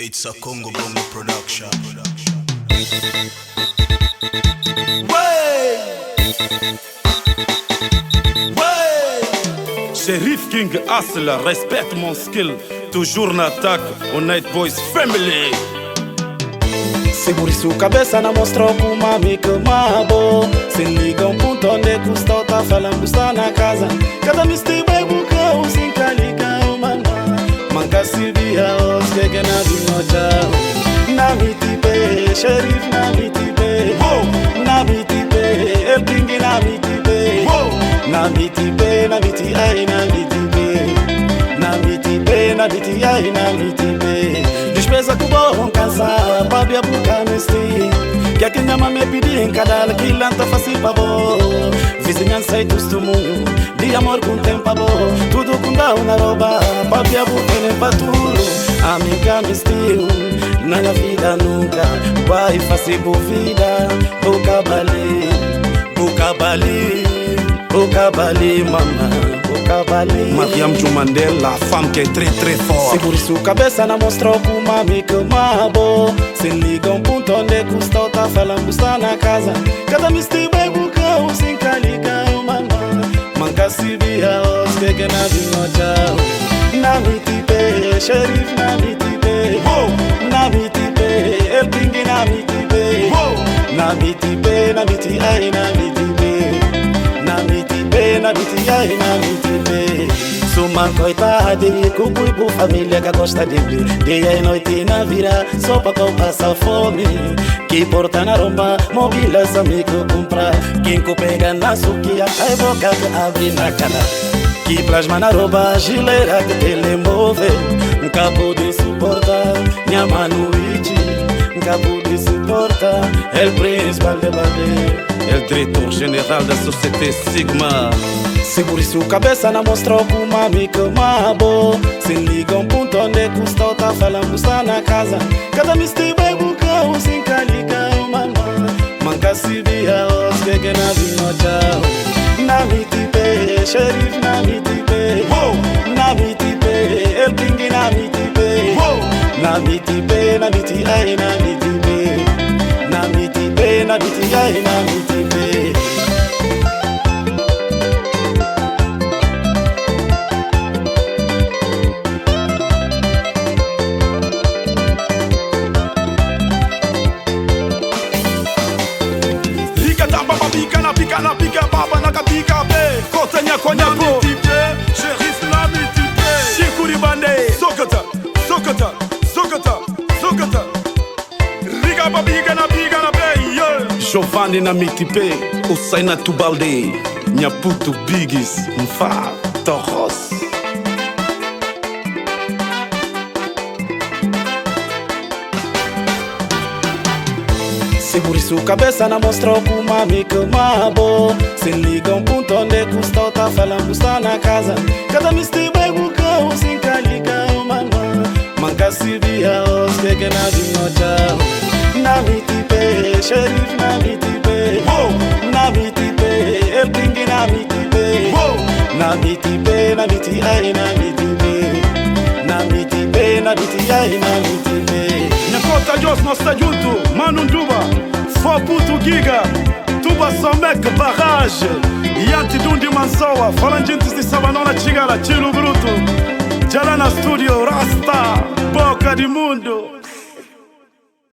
It's a Congo Bongo production. Sheriff King Hustler, respecte mon skill. Toujours na attaque, on Night Boys Family. Seguri su cabeça na mostrou com uma amiga mabo. Se liga ponto onde custa tá falando está na casa. Cada mistério vai buscar um sem calica mano. Manca se via os que na vinoja. Na mitipe, Sheriff na mitipe. Na mitipe, el King na mitipe. Na mitipe, na miti ai na mitipe. Na mitipe, na miti ai na mitipe. Despesa que bom casar, papi a buscar neste. Que aqui minha mãe me pediu em cada que lanta fácil pra bo. Vizinhança e todo mundo, de amor com tempo pra bo. Tudo com dá uma roupa, papi a buscar nem pra tudo. Amiga me estilo, na vida nunca vai fazer boa vida. Boca bali, boca bali, boca bali, mamãe. Mariam Mandela, femme qui est très forte. Seguri su cabeça na mostrou com uma amiga mabo. Se liga ponto onde custa tá falando está na casa. Cada mistério vai buscar um sem calica mano. Manca se via os que na vinoja. Na mitipe, Sheriff na mitipe. Na mitipe, el King na mitipe. Na mitipe, na miti ai na mitipe. Na mitipe, na miti ai na mitipe. Sou uma coitada, cumpri por família que gosta de vir. Dia e noite na vira, só pra que eu passa fome. Que porta na romba, mobilas amigo comprar. Quem pega na suquia, cai boca que abre na cana. Que plasma na roupa, gileira que telemóvel. Nunca pude suportar, minha mano iti. Nunca pude suportar, el principal de balde. El diretor général da société Sigma. Seguri su cabeça na mostrou com uma amiga mabo. Se liga ponto onde custa tá falando está na casa. Cada mistério vai buscar um sem calica mano. Manca se via os que na vinoja. Na mitipe, Sheriff na mitipe. Na mitipe, el King na mitipe. Na mitipe, na miti ai na mitipe. Na mitipe, na miti ai na mitipe. Na pica baba na kapika be kotanya konya bo Sheriff na mitipe Shikuri bande sokata sokata sokata sokata Riga babiga na piga na be yo Giovanni na mitipe Usaina Tubalde Nyaputu Bigis Mfa Toros. Seguri su cabeça na mostrou com uma amiga mabo. Se liga ponto onde custa tá falando está na casa. Cada mistério vai buscar um sem calica mano. Manca se via os que na vinoja. Na mitipe, Sheriff na mitipe. Na mitipe, el King na mitipe. Na mitipe, na miti ai na mitipe. Na mitipe, na miti ai na mitipe. Nyakota Jos nós tá junto, Manu Nduba, Foputo Giga, Tuba Somek Barrage, Yanti Dundi Mansoa, Falangintes de Sabanona Chigara, Chilo Bruto, Jalana Studio, Rasta, Boca de Mundo.